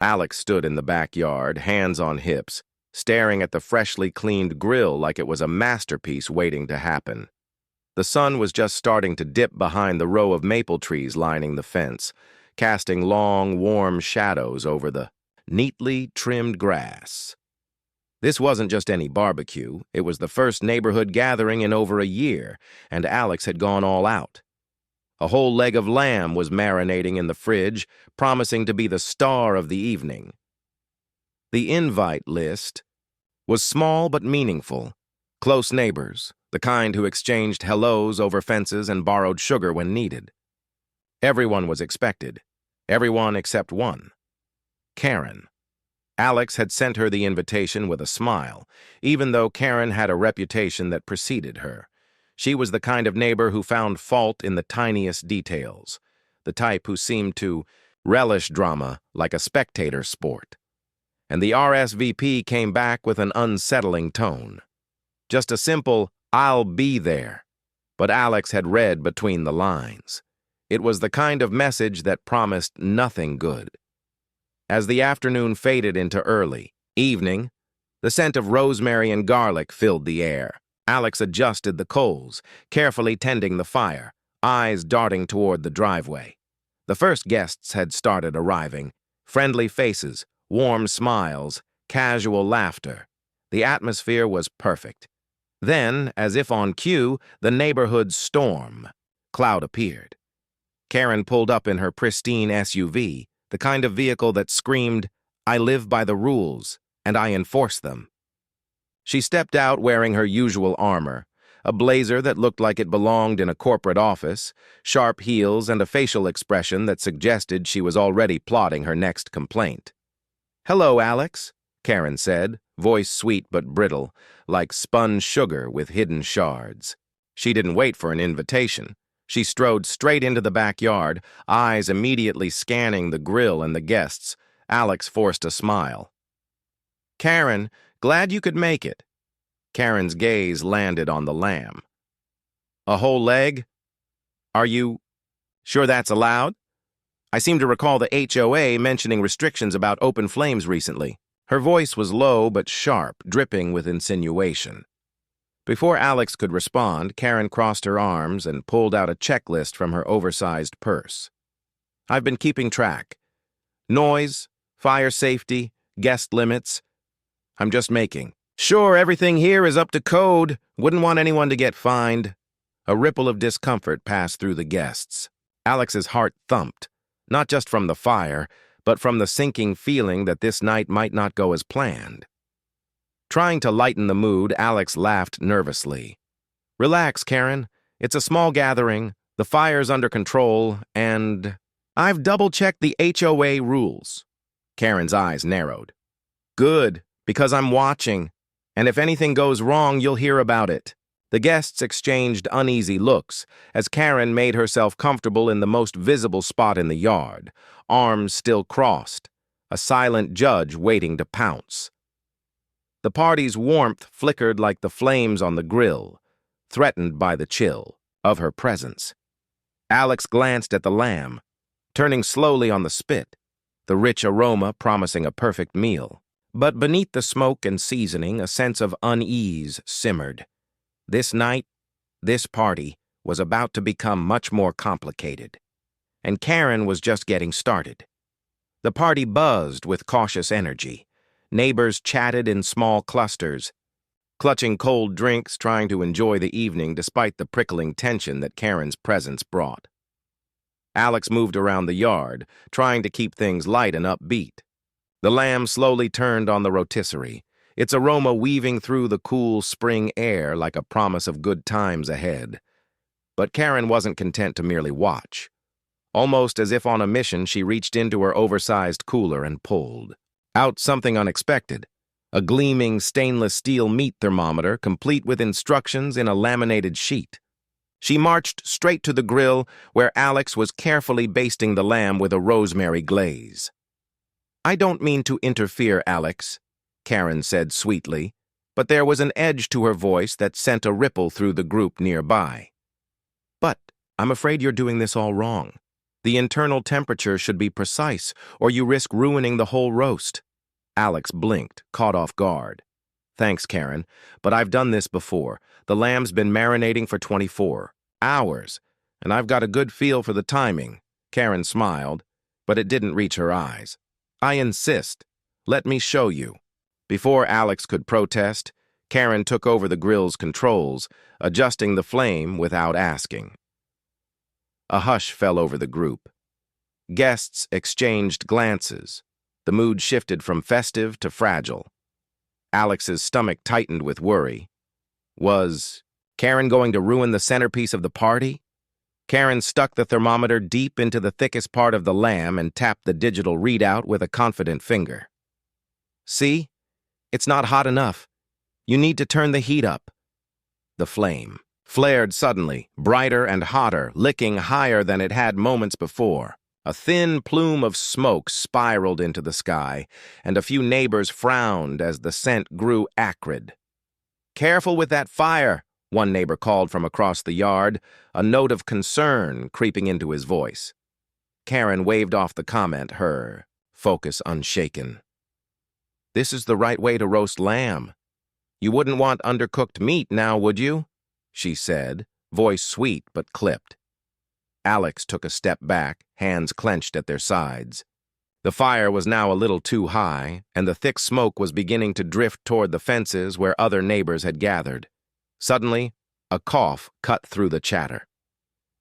Alex stood in the backyard, hands on hips, staring at the freshly cleaned grill like it was a masterpiece waiting to happen. The sun was just starting to dip behind the row of maple trees lining the fence, casting long, warm shadows over the neatly trimmed grass. This wasn't just any barbecue, it was the first neighborhood gathering in over a year, and Alex had gone all out. A whole leg of lamb was marinating in the fridge, promising to be the star of the evening. The invite list was small but meaningful. Close neighbors, the kind who exchanged hellos over fences and borrowed sugar when needed. Everyone was expected. Everyone except one. Karen. Alex had sent her the invitation with a smile, even though Karen had a reputation that preceded her. She was the kind of neighbor who found fault in the tiniest details, the type who seemed to relish drama like a spectator sport. And the RSVP came back with an unsettling tone. Just a simple, "I'll be there." But Alex had read between the lines. It was the kind of message that promised nothing good. As the afternoon faded into early evening, the scent of rosemary and garlic filled the air. Alex adjusted the coals, carefully tending the fire, eyes darting toward the driveway. The first guests had started arriving. Friendly faces, warm smiles, casual laughter. The atmosphere was perfect. Then, as if on cue, the neighborhood storm cloud appeared. Karen pulled up in her pristine SUV, the kind of vehicle that screamed, "I live by the rules, and I enforce them." She stepped out wearing her usual armor, a blazer that looked like it belonged in a corporate office, sharp heels, and a facial expression that suggested she was already plotting her next complaint. "Hello, Alex," Karen said, voice sweet but brittle, like spun sugar with hidden shards. She didn't wait for an invitation. She strode straight into the backyard, eyes immediately scanning the grill and the guests. Alex forced a smile. "Karen, glad you could make it." Karen's gaze landed on the lamb. "A whole leg? Are you sure that's allowed? I seem to recall the HOA mentioning restrictions about open flames recently." Her voice was low but sharp, dripping with insinuation. Before Alex could respond, Karen crossed her arms and pulled out a checklist from her oversized purse. "I've been keeping track. Noise, fire safety, guest limits. I'm just making sure everything here is up to code. Wouldn't want anyone to get fined." A ripple of discomfort passed through the guests. Alex's heart thumped, not just from the fire, but from the sinking feeling that this night might not go as planned. Trying to lighten the mood, Alex laughed nervously. "Relax, Karen. It's a small gathering, the fire's under control, and I've double-checked the HOA rules." Karen's eyes narrowed. "Good, because I'm watching, and if anything goes wrong, you'll hear about it." The guests exchanged uneasy looks as Karen made herself comfortable in the most visible spot in the yard, arms still crossed, a silent judge waiting to pounce. The party's warmth flickered like the flames on the grill, threatened by the chill of her presence. Alex glanced at the lamb, turning slowly on the spit, the rich aroma promising a perfect meal. But beneath the smoke and seasoning, a sense of unease simmered. This night, this party, was about to become much more complicated. And Karen was just getting started. The party buzzed with cautious energy. Neighbors chatted in small clusters, clutching cold drinks, trying to enjoy the evening despite the prickling tension that Karen's presence brought. Alex moved around the yard, trying to keep things light and upbeat. The lamb slowly turned on the rotisserie, its aroma weaving through the cool spring air like a promise of good times ahead. But Karen wasn't content to merely watch. Almost as if on a mission, she reached into her oversized cooler and pulled out something unexpected, a gleaming stainless steel meat thermometer complete with instructions in a laminated sheet. She marched straight to the grill where Alex was carefully basting the lamb with a rosemary glaze. "I don't mean to interfere, Alex," Karen said sweetly, but there was an edge to her voice that sent a ripple through the group nearby. "But I'm afraid you're doing this all wrong. The internal temperature should be precise, or you risk ruining the whole roast. Alex blinked, caught off guard. Thanks, Karen, but I've done this before. The lamb's been marinating for 24 hours, and I've got a good feel for the timing. Karen smiled, but it didn't reach her eyes. I insist. Let me show you. Before Alex could protest, Karen took over the grill's controls, adjusting the flame without asking. A hush fell over the group. Guests exchanged glances. The mood shifted from festive to fragile. Alex's stomach tightened with worry. Was Karen going to ruin the centerpiece of the party? Karen stuck the thermometer deep into the thickest part of the lamb and tapped the digital readout with a confident finger. See? It's not hot enough. You need to turn the heat up. The flame flared suddenly, brighter and hotter, licking higher than it had moments before. A thin plume of smoke spiraled into the sky, and a few neighbors frowned as the scent grew acrid. "Careful with that fire," one neighbor called from across the yard, a note of concern creeping into his voice. Karen waved off the comment, her focus unshaken. "This is the right way to roast lamb. You wouldn't want undercooked meat now, would you?" she said, voice sweet but clipped. Alex took a step back, hands clenched at their sides. The fire was now a little too high, and the thick smoke was beginning to drift toward the fences where other neighbors had gathered. Suddenly, a cough cut through the chatter.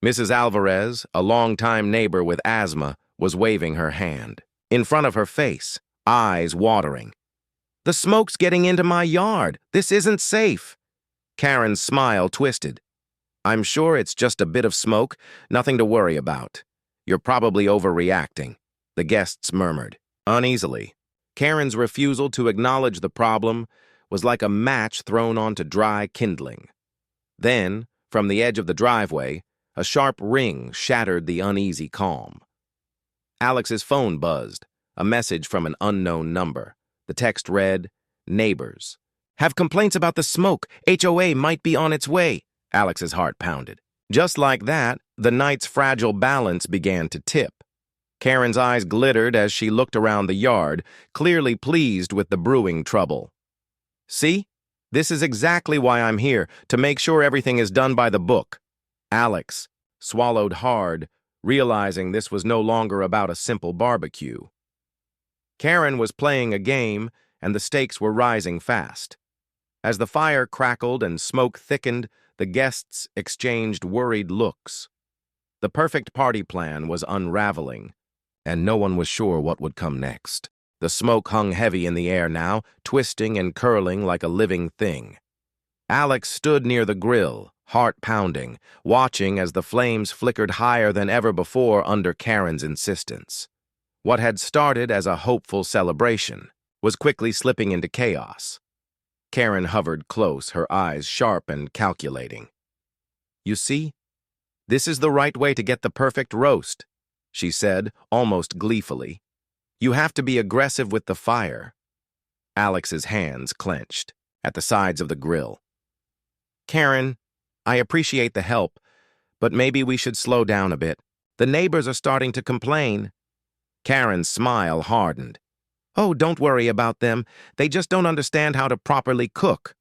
Mrs. Alvarez, a longtime neighbor with asthma, was waving her hand. In front of her face, eyes watering. "The smoke's getting into my yard. This isn't safe." Karen's smile twisted. "I'm sure it's just a bit of smoke, nothing to worry about. You're probably overreacting," the guests murmured, uneasily. Karen's refusal to acknowledge the problem was like a match thrown onto dry kindling. Then, from the edge of the driveway, a sharp ring shattered the uneasy calm. Alex's phone buzzed, a message from an unknown number. The text read, "Neighbors. Have complaints about the smoke. HOA might be on its way." Alex's heart pounded. Just like that, the night's fragile balance began to tip. Karen's eyes glittered as she looked around the yard, clearly pleased with the brewing trouble. "See? This is exactly why I'm here, to make sure everything is done by the book." Alex swallowed hard, realizing this was no longer about a simple barbecue. Karen was playing a game, and the stakes were rising fast. As the fire crackled and smoke thickened, the guests exchanged worried looks. The perfect party plan was unraveling, and no one was sure what would come next. The smoke hung heavy in the air now, twisting and curling like a living thing. Alex stood near the grill, heart pounding, watching as the flames flickered higher than ever before under Karen's insistence. What had started as a hopeful celebration was quickly slipping into chaos. Karen hovered close, her eyes sharp and calculating. "You see? This is the right way to get the perfect roast," she said, almost gleefully. "You have to be aggressive with the fire." Alex's hands clenched at the sides of the grill. "Karen, I appreciate the help, but maybe we should slow down a bit. The neighbors are starting to complain." Karen's smile hardened. "Oh, don't worry about them. They just don't understand how to properly cook."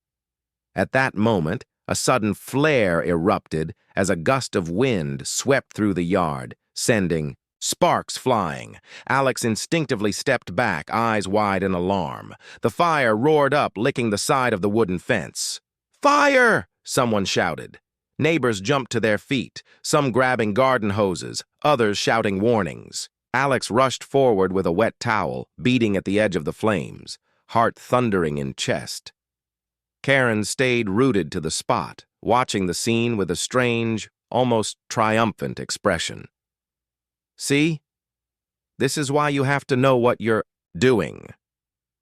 At that moment, a sudden flare erupted as a gust of wind swept through the yard, sending sparks flying. Alex instinctively stepped back, eyes wide in alarm. The fire roared up, licking the side of the wooden fence. "Fire!" someone shouted. Neighbors jumped to their feet, some grabbing garden hoses, others shouting warnings. Alex rushed forward with a wet towel, beating at the edge of the flames, heart thundering in chest. Karen stayed rooted to the spot, watching the scene with a strange, almost triumphant expression. "See? This is why you have to know what you're doing."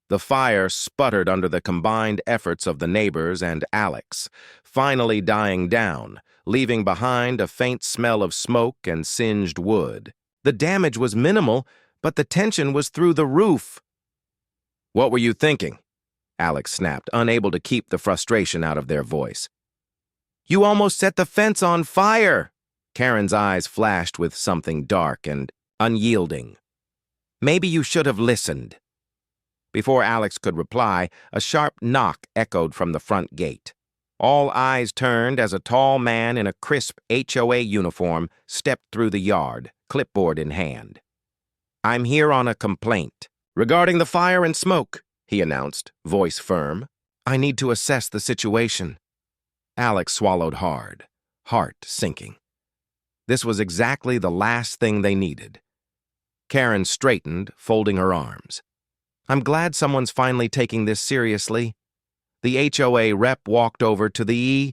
The fire sputtered under the combined efforts of the neighbors and Alex, finally dying down, leaving behind a faint smell of smoke and singed wood. The damage was minimal, but the tension was through the roof. "What were you thinking?" Alex snapped, unable to keep the frustration out of their voice. "You almost set the fence on fire!" Karen's eyes flashed with something dark and unyielding. "Maybe you should have listened." Before Alex could reply, a sharp knock echoed from the front gate. All eyes turned as a tall man in a crisp HOA uniform stepped through the yard, clipboard in hand. "I'm here on a complaint. Regarding the fire and smoke," he announced, voice firm. "I need to assess the situation." Alex swallowed hard, heart sinking. This was exactly the last thing they needed. Karen straightened, folding her arms. "I'm glad someone's finally taking this seriously." The HOA rep walked over to the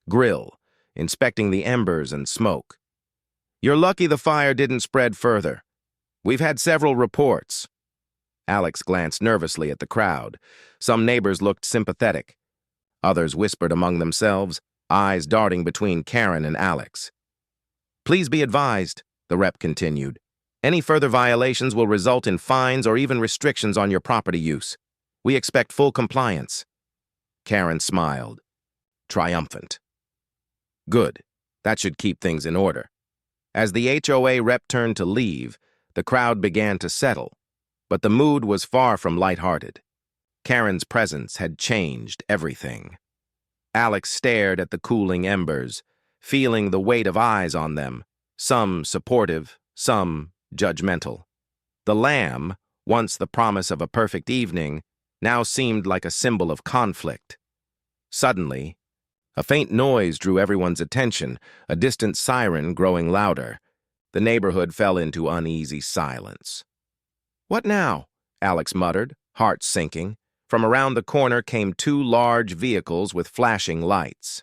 grill, inspecting the embers and smoke. "You're lucky the fire didn't spread further. We've had several reports." Alex glanced nervously at the crowd. Some neighbors looked sympathetic. Others whispered among themselves, eyes darting between Karen and Alex. "Please be advised," the rep continued. "Any further violations will result in fines or even restrictions on your property use. We expect full compliance." Karen smiled, triumphant. "Good. That should keep things in order." As the HOA rep turned to leave, the crowd began to settle, but the mood was far from lighthearted. Karen's presence had changed everything. Alex stared at the cooling embers, feeling the weight of eyes on them, some supportive, some judgmental. The lamb, once the promise of a perfect evening, now seemed like a symbol of conflict. Suddenly, a faint noise drew everyone's attention, a distant siren growing louder. The neighborhood fell into uneasy silence. "What now?" Alex muttered, heart sinking. From around the corner came two large vehicles with flashing lights.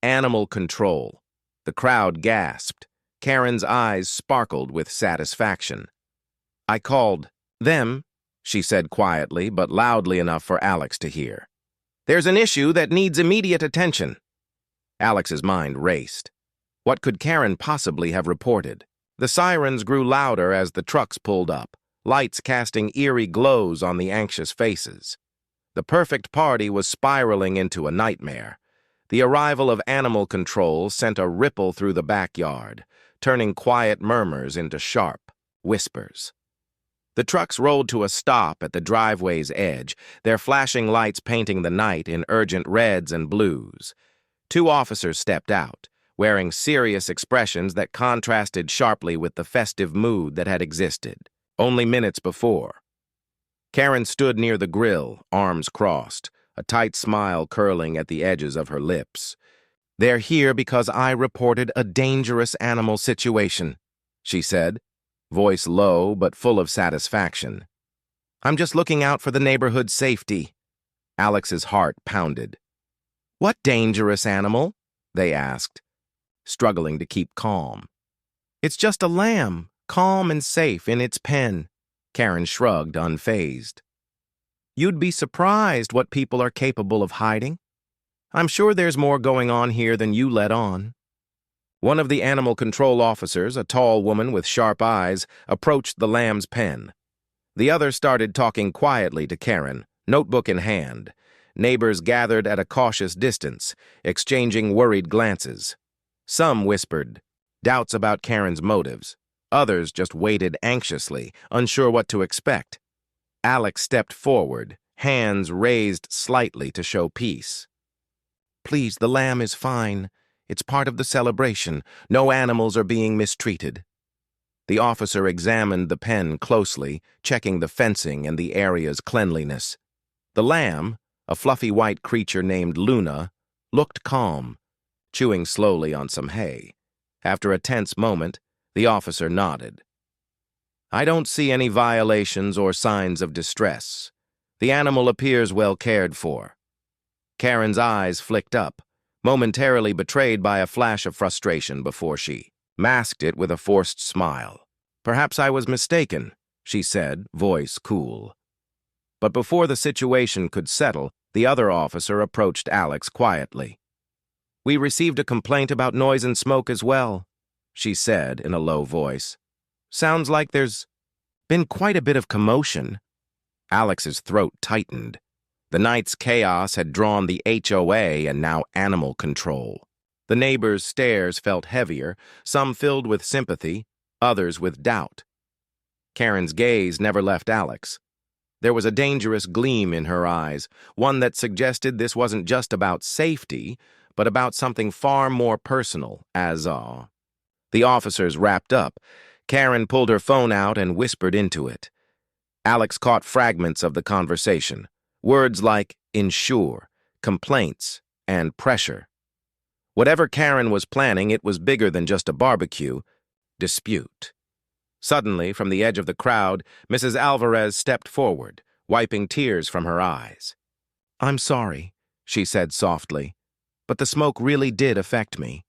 Animal control. The crowd gasped. Karen's eyes sparkled with satisfaction. "I called them," she said quietly, but loudly enough for Alex to hear. "There's an issue that needs immediate attention." Alex's mind raced. What could Karen possibly have reported? The sirens grew louder as the trucks pulled up, lights casting eerie glows on the anxious faces. The perfect party was spiraling into a nightmare. The arrival of animal control sent a ripple through the backyard, turning quiet murmurs into sharp whispers. The trucks rolled to a stop at the driveway's edge, their flashing lights painting the night in urgent reds and blues. Two officers stepped out, wearing serious expressions that contrasted sharply with the festive mood that had existed only minutes before. Karen stood near the grill, arms crossed, a tight smile curling at the edges of her lips. "They're here because I reported a dangerous animal situation," she said, voice low but full of satisfaction. "I'm just looking out for the neighborhood's safety." Alex's heart pounded. "What dangerous animal?" they asked, struggling to keep calm. "It's just a lamb, calm and safe in its pen." Karen shrugged, unfazed. "You'd be surprised what people are capable of hiding. I'm sure there's more going on here than you let on." One of the animal control officers, a tall woman with sharp eyes, approached the lamb's pen. The other started talking quietly to Karen, notebook in hand. Neighbors gathered at a cautious distance, exchanging worried glances. Some whispered doubts about Karen's motives. Others just waited anxiously, unsure what to expect. Alex stepped forward, hands raised slightly to show peace. "Please, the lamb is fine. It's part of the celebration. No animals are being mistreated." The officer examined the pen closely, checking the fencing and the area's cleanliness. The lamb, a fluffy white creature named Luna, looked calm, chewing slowly on some hay. After a tense moment, the officer nodded. "I don't see any violations or signs of distress. The animal appears well cared for." Karen's eyes flicked up, momentarily betrayed by a flash of frustration before she masked it with a forced smile. "Perhaps I was mistaken," she said, voice cool. But before the situation could settle, the other officer approached Alex quietly. "We received a complaint about noise and smoke as well," she said in a low voice. "Sounds like there's been quite a bit of commotion." Alex's throat tightened. The night's chaos had drawn the HOA and now animal control. The neighbors' stares felt heavier, some filled with sympathy, others with doubt. Karen's gaze never left Alex. There was a dangerous gleam in her eyes, one that suggested this wasn't just about safety, but about something far more personal, The officers wrapped up. Karen pulled her phone out and whispered into it. Alex caught fragments of the conversation, words like ensure, complaints, and pressure. Whatever Karen was planning, it was bigger than just a barbecue. Dispute. Suddenly, from the edge of the crowd, Mrs. Alvarez stepped forward, wiping tears from her eyes. "I'm sorry," she said softly, "but the smoke really did affect me.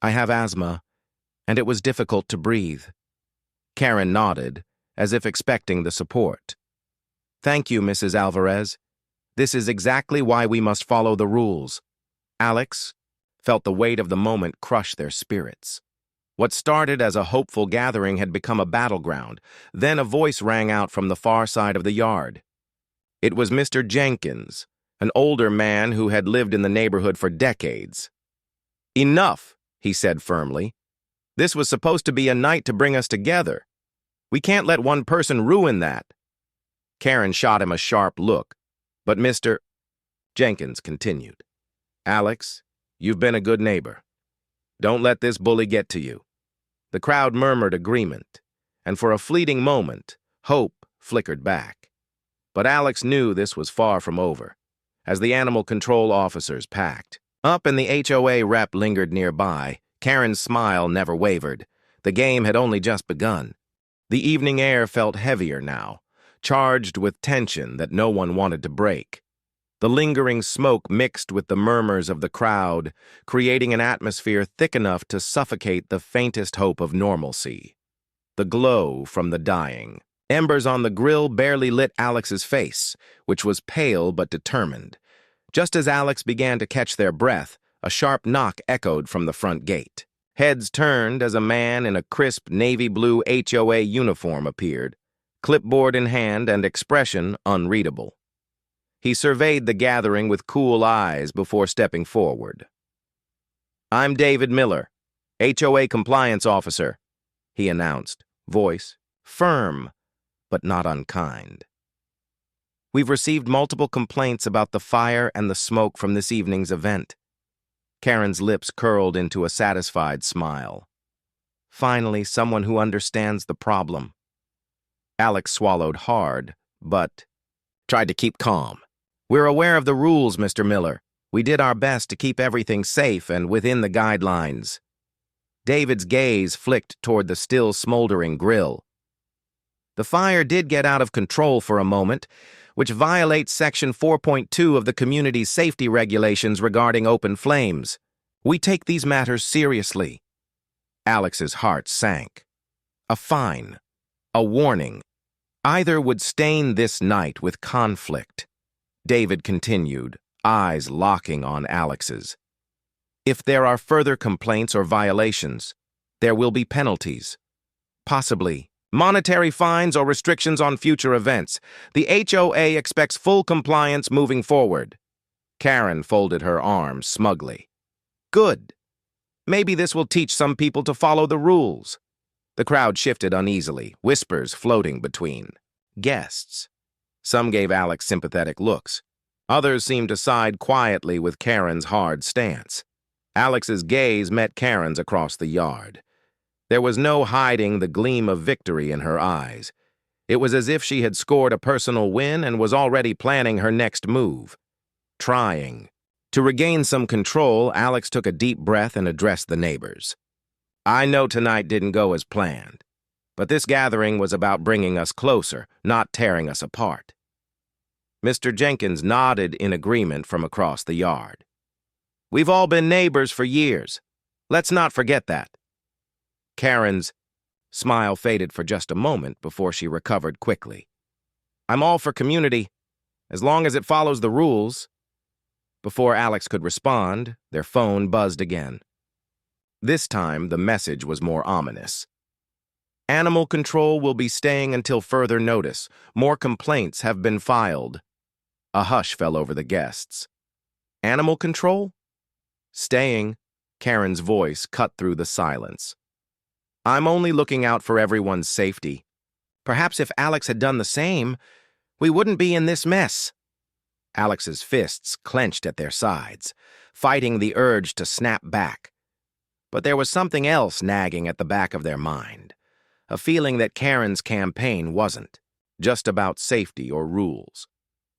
I have asthma, and it was difficult to breathe." Karen nodded, as if expecting the support. "Thank you, Mrs. Alvarez. This is exactly why we must follow the rules." Alex felt the weight of the moment crush their spirits. What started as a hopeful gathering had become a battleground. Then a voice rang out from the far side of the yard. It was Mr. Jenkins, an older man who had lived in the neighborhood for decades. "Enough," he said firmly. "This was supposed to be a night to bring us together. We can't let one person ruin that." Karen shot him a sharp look, but Mr. Jenkins continued. "Alex, you've been a good neighbor. Don't let this bully get to you." The crowd murmured agreement, and for a fleeting moment, hope flickered back. But Alex knew this was far from over, as the animal control officers packed up and the HOA rep lingered nearby. Karen's smile never wavered. The game had only just begun. The evening air felt heavier now, charged with tension that no one wanted to break. The lingering smoke mixed with the murmurs of the crowd, creating an atmosphere thick enough to suffocate the faintest hope of normalcy. The glow from the dying. Embers on the grill barely lit Alex's face, which was pale but determined. Just as Alex began to catch their breath, a sharp knock echoed from the front gate. Heads turned as a man in a crisp navy blue HOA uniform appeared, clipboard in hand and expression unreadable. He surveyed the gathering with cool eyes before stepping forward. "I'm David Miller, HOA Compliance Officer," he announced, voice firm but not unkind. "We've received multiple complaints about the fire and the smoke from this evening's event." Karen's lips curled into a satisfied smile. Finally, someone who understands the problem. Alex swallowed hard, but tried to keep calm. "We're aware of the rules, Mr. Miller. We did our best to keep everything safe and within the guidelines." David's gaze flicked toward the still smoldering grill. "The fire did get out of control for a moment, which violates Section 4.2 of the community's safety regulations regarding open flames. We take these matters seriously." Alex's heart sank. A fine, a warning, either would stain this night with conflict. David continued, eyes locking on Alex's. "If there are further complaints or violations, there will be penalties. Possibly monetary fines or restrictions on future events. The HOA expects full compliance moving forward." Karen folded her arms smugly. "Good. Maybe this will teach some people to follow the rules." The crowd shifted uneasily, whispers floating between guests. Some gave Alex sympathetic looks. Others seemed to side quietly with Karen's hard stance. Alex's gaze met Karen's across the yard. There was no hiding the gleam of victory in her eyes. It was as if she had scored a personal win and was already planning her next move. Trying. To regain some control, Alex took a deep breath and addressed the neighbors. "I know tonight didn't go as planned, but this gathering was about bringing us closer, not tearing us apart." Mr. Jenkins nodded in agreement from across the yard. "We've all been neighbors for years. Let's not forget that." Karen's smile faded for just a moment before she recovered quickly. "I'm all for community, as long as it follows the rules." Before Alex could respond, their phone buzzed again. This time, the message was more ominous. "Animal control will be staying until further notice. More complaints have been filed." A hush fell over the guests. "Animal control? Staying," Karen's voice cut through the silence. "I'm only looking out for everyone's safety. Perhaps if Alex had done the same, we wouldn't be in this mess." Alex's fists clenched at their sides, fighting the urge to snap back. But there was something else nagging at the back of their mind, a feeling that Karen's campaign wasn't just about safety or rules.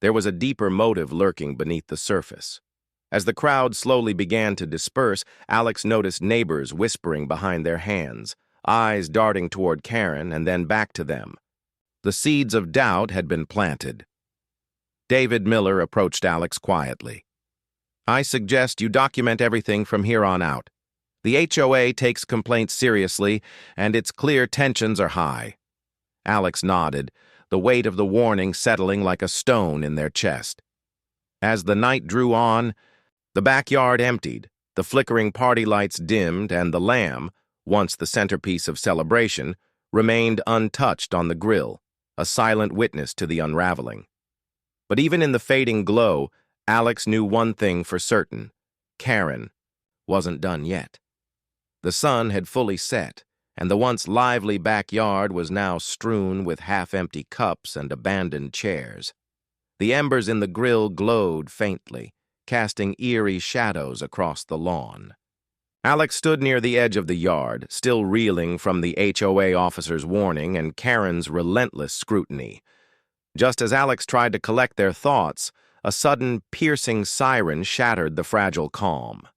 There was a deeper motive lurking beneath the surface. As the crowd slowly began to disperse, Alex noticed neighbors whispering behind their hands, eyes darting toward Karen and then back to them. The seeds of doubt had been planted. David Miller approached Alex quietly. "I suggest you document everything from here on out. The HOA takes complaints seriously, and it's clear tensions are high." Alex nodded, the weight of the warning settling like a stone in their chest. As the night drew on, the backyard emptied, the flickering party lights dimmed, and the lamb, once the centerpiece of celebration, remained untouched on the grill, a silent witness to the unraveling. But even in the fading glow, Alex knew one thing for certain: Karen wasn't done yet. The sun had fully set, and the once lively backyard was now strewn with half-empty cups and abandoned chairs. The embers in the grill glowed faintly, casting eerie shadows across the lawn. Alex stood near the edge of the yard, still reeling from the HOA officer's warning and Karen's relentless scrutiny. Just as Alex tried to collect their thoughts, a sudden, piercing siren shattered the fragile calm.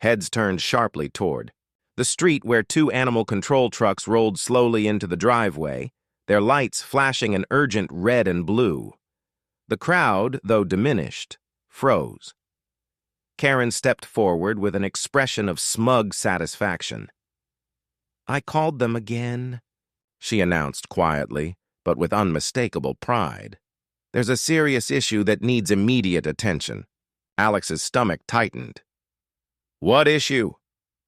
Heads turned sharply toward the street where two animal control trucks rolled slowly into the driveway, their lights flashing an urgent red and blue. The crowd, though diminished, froze. Karen stepped forward with an expression of smug satisfaction. "I called them again," she announced quietly, but with unmistakable pride. "There's a serious issue that needs immediate attention." Alex's stomach tightened. "What issue?"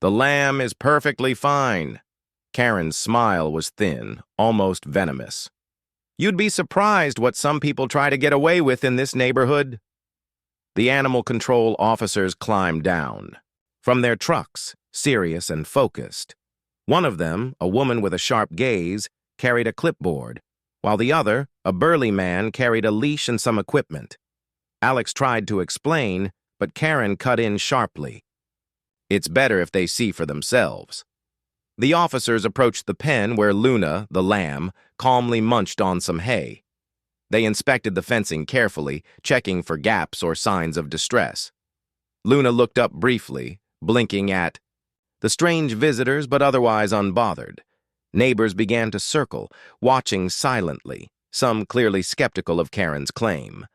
"The lamb is perfectly fine." Karen's smile was thin, almost venomous. "You'd be surprised what some people try to get away with in this neighborhood." The animal control officers climbed down from their trucks, serious and focused. One of them, a woman with a sharp gaze, carried a clipboard, while the other, a burly man, carried a leash and some equipment. Alex tried to explain, but Karen cut in sharply. "It's better if they see for themselves." The officers approached the pen where Luna, the lamb, calmly munched on some hay. They inspected the fencing carefully, checking for gaps or signs of distress. Luna looked up briefly, blinking at the strange visitors but otherwise unbothered. Neighbors began to circle, watching silently, some clearly skeptical of Karen's claim.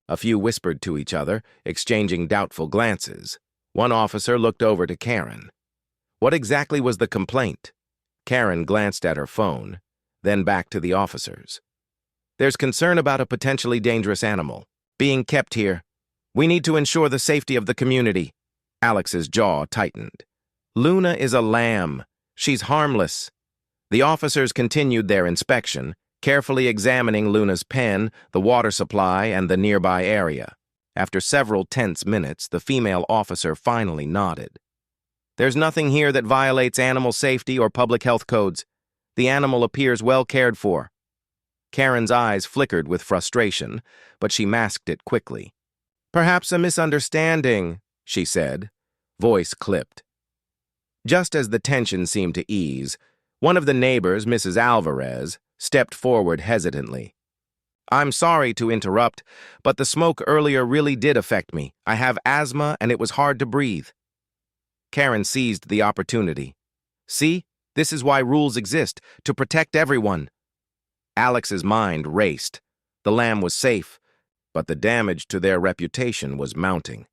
A few whispered to each other, exchanging doubtful glances. One officer looked over to Karen. What exactly was the complaint? Karen glanced at her phone, then back to the officers. "There's concern about a potentially dangerous animal being kept here. We need to ensure the safety of the community." Alex's jaw tightened. "Luna is a lamb. She's harmless." The officers continued their inspection, carefully examining Luna's pen, the water supply, and the nearby area. After several tense minutes, the female officer finally nodded. "There's nothing here that violates animal safety or public health codes. The animal appears well cared for." Karen's eyes flickered with frustration, but she masked it quickly. "Perhaps a misunderstanding," she said, voice clipped. Just as the tension seemed to ease, one of the neighbors, Mrs. Alvarez, stepped forward hesitantly. "I'm sorry to interrupt, but the smoke earlier really did affect me. I have asthma and it was hard to breathe." Karen seized the opportunity. "See, this is why rules exist, to protect everyone." Alex's mind raced. The lamb was safe, but the damage to their reputation was mounting.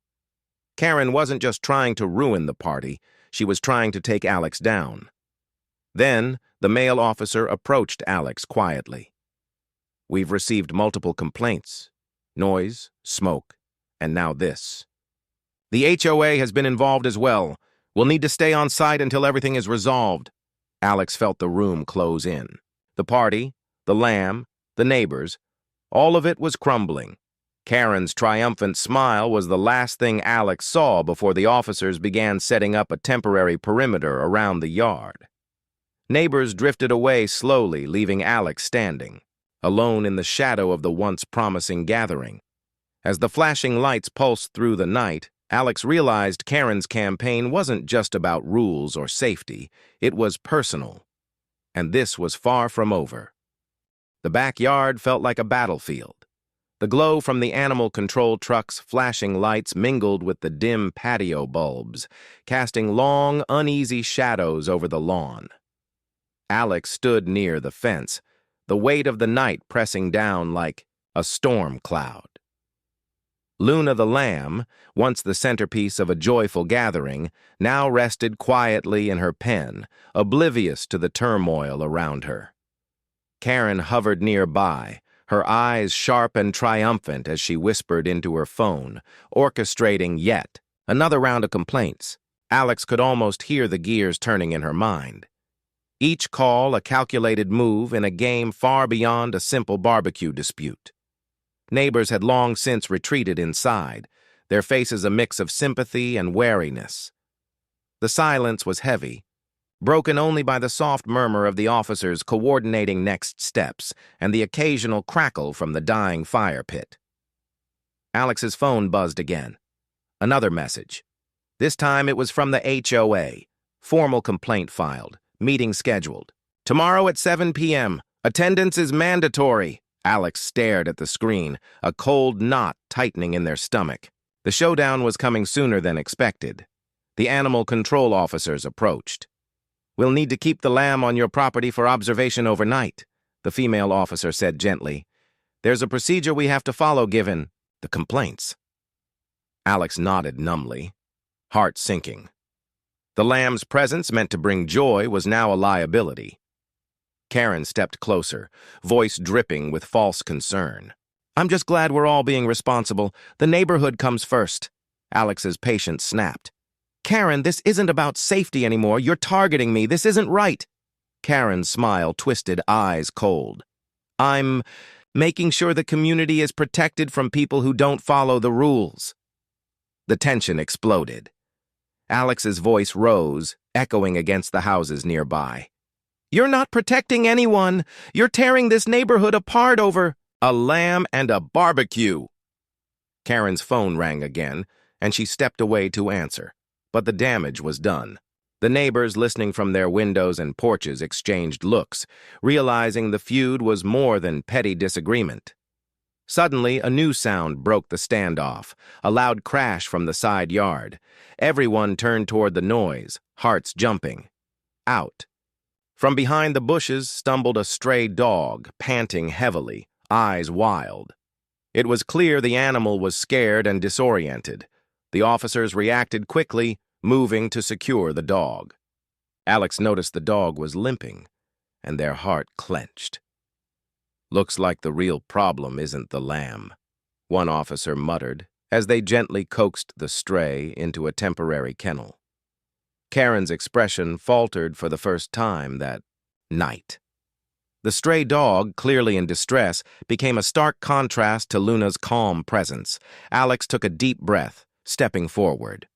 Karen wasn't just trying to ruin the party, she was trying to take Alex down. Then, the male officer approached Alex quietly. "We've received multiple complaints. Noise, smoke, and now this. The HOA has been involved as well. We'll need to stay on site until everything is resolved." Alex felt the room close in. The party, the lamb, the neighbors, all of it was crumbling. Karen's triumphant smile was the last thing Alex saw before the officers began setting up a temporary perimeter around the yard. Neighbors drifted away slowly, leaving Alex standing, alone in the shadow of the once promising gathering. As the flashing lights pulsed through the night, Alex realized Karen's campaign wasn't just about rules or safety, it was personal. And this was far from over. The backyard felt like a battlefield. The glow from the animal control truck's flashing lights mingled with the dim patio bulbs, casting long, uneasy shadows over the lawn. Alex stood near the fence, the weight of the night pressing down like a storm cloud. Luna the lamb, once the centerpiece of a joyful gathering, now rested quietly in her pen, oblivious to the turmoil around her. Karen hovered nearby, her eyes sharp and triumphant as she whispered into her phone, orchestrating yet another round of complaints. Alex could almost hear the gears turning in her mind. Each call a calculated move in a game far beyond a simple barbecue dispute. Neighbors had long since retreated inside, their faces a mix of sympathy and wariness. The silence was heavy, broken only by the soft murmur of the officers coordinating next steps and the occasional crackle from the dying fire pit. Alex's phone buzzed again. Another message. This time it was from the HOA. Formal complaint filed. Meeting scheduled. Tomorrow at 7 p.m. Attendance is mandatory. Alex stared at the screen, a cold knot tightening in their stomach. The showdown was coming sooner than expected. The animal control officers approached. "We'll need to keep the lamb on your property for observation overnight," the female officer said gently. "There's a procedure we have to follow given the complaints." Alex nodded numbly, heart sinking. The lamb's presence meant to bring joy was now a liability. Karen stepped closer, voice dripping with false concern. "I'm just glad we're all being responsible. The neighborhood comes first." Alex's patience snapped. "Karen, this isn't about safety anymore. You're targeting me. This isn't right." Karen's smile twisted, eyes cold. "I'm making sure the community is protected from people who don't follow the rules." The tension exploded. Alex's voice rose, echoing against the houses nearby. "You're not protecting anyone. You're tearing this neighborhood apart over a lamb and a barbecue." Karen's phone rang again, and she stepped away to answer. But the damage was done. The neighbors listening from their windows and porches exchanged looks, realizing the feud was more than petty disagreement. Suddenly, a new sound broke the standoff, a loud crash from the side yard. Everyone turned toward the noise, hearts jumping. Out. From behind the bushes stumbled a stray dog, panting heavily, eyes wild. It was clear the animal was scared and disoriented. The officers reacted quickly, moving to secure the dog. Alex noticed the dog was limping, and their heart clenched. "Looks like the real problem isn't the lamb," one officer muttered as they gently coaxed the stray into a temporary kennel. Karen's expression faltered for the first time that night. The stray dog, clearly in distress, became a stark contrast to Luna's calm presence. Alex took a deep breath, stepping forward.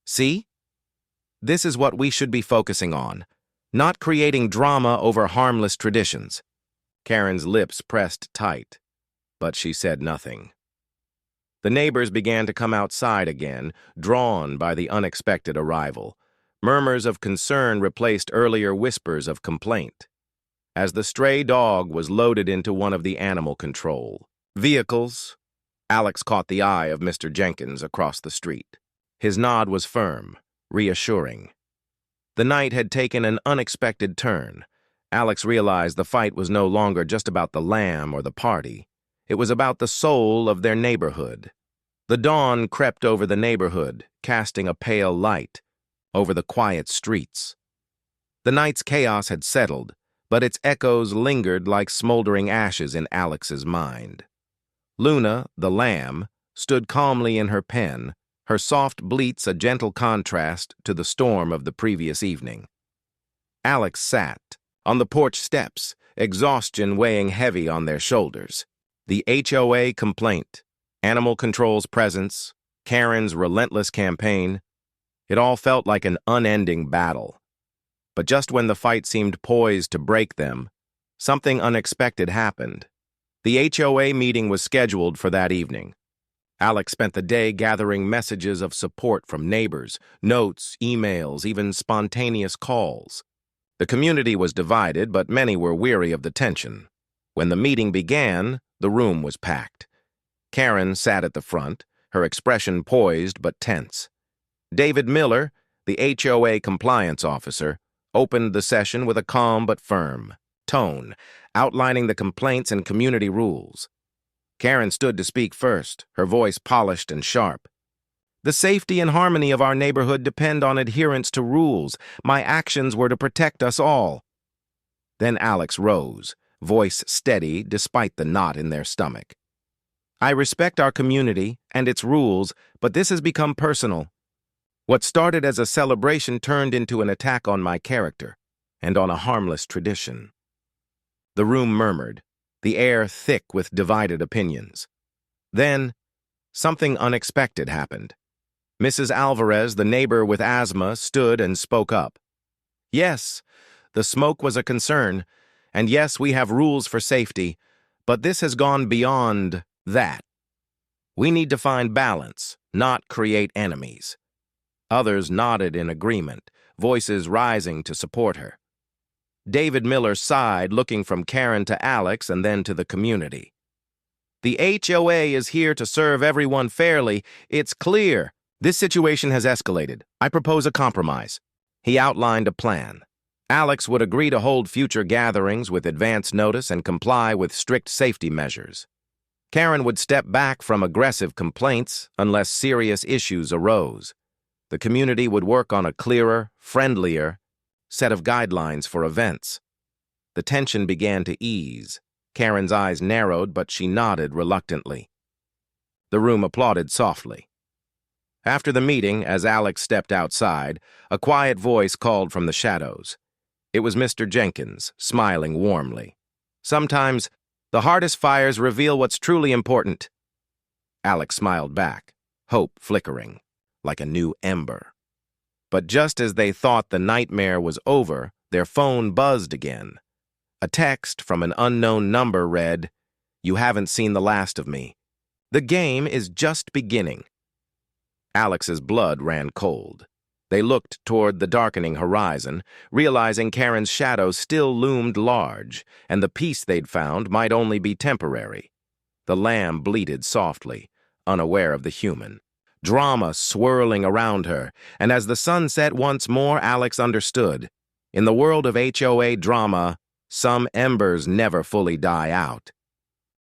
"See? This is what we should be focusing on, not creating drama over harmless traditions." Karen's lips pressed tight, but she said nothing. The neighbors began to come outside again, drawn by the unexpected arrival. Murmurs of concern replaced earlier whispers of complaint. As the stray dog was loaded into one of the animal control vehicles, Alex caught the eye of Mr. Jenkins across the street. His nod was firm, reassuring. The night had taken an unexpected turn. Alex realized the fight was no longer just about the lamb or the party. It was about the soul of their neighborhood. The dawn crept over the neighborhood, casting a pale light over the quiet streets. The night's chaos had settled, but its echoes lingered like smoldering ashes in Alex's mind. Luna, the lamb, stood calmly in her pen, her soft bleats a gentle contrast to the storm of the previous evening. Alex sat on the porch steps, exhaustion weighing heavy on their shoulders. The HOA complaint, Animal control's presence, Karen's relentless campaign. It all felt like an unending battle. But just when the fight seemed poised to break them, something unexpected happened. The HOA meeting was scheduled for that evening. Alex spent the day gathering messages of support from neighbors, notes, emails, even spontaneous calls. The community was divided, but many were weary of the tension. When the meeting began, the room was packed. Karen sat at the front, her expression poised but tense. David Miller, the HOA compliance officer, opened the session with a calm but firm tone, outlining the complaints and community rules. Karen stood to speak first, her voice polished and sharp. The safety and harmony of our neighborhood depend on adherence to rules. My actions were to protect us all. Then Alex rose, voice steady despite the knot in their stomach. I respect our community and its rules, but this has become personal. What started as a celebration turned into an attack on my character and on a harmless tradition. The room murmured, the air thick with divided opinions. Then, something unexpected happened. Mrs. Alvarez, the neighbor with asthma, stood and spoke up. Yes, the smoke was a concern, and yes, we have rules for safety, but this has gone beyond that. We need to find balance, not create enemies. Others nodded in agreement, voices rising to support her. David Miller sighed, looking from Karen to Alex and then to the community. The HOA is here to serve everyone fairly. It's clear. This situation has escalated. I propose a compromise. He outlined a plan. Alex would agree to hold future gatherings with advance notice and comply with strict safety measures. Karen would step back from aggressive complaints unless serious issues arose. The community would work on a clearer, friendlier set of guidelines for events. The tension began to ease. Karen's eyes narrowed, but she nodded reluctantly. The room applauded softly. After the meeting, as Alex stepped outside, a quiet voice called from the shadows. It was Mr. Jenkins, smiling warmly. Sometimes, the hardest fires reveal what's truly important. Alex smiled back, hope flickering, like a new ember. But just as they thought the nightmare was over, their phone buzzed again. A text from an unknown number read, "You haven't seen the last of me. The game is just beginning." Alex's blood ran cold. They looked toward the darkening horizon, realizing Karen's shadow still loomed large, and the peace they'd found might only be temporary. The lamb bleated softly, unaware of the human. Drama swirling around her, and as the sun set once more, Alex understood. In the world of HOA drama, some embers never fully die out.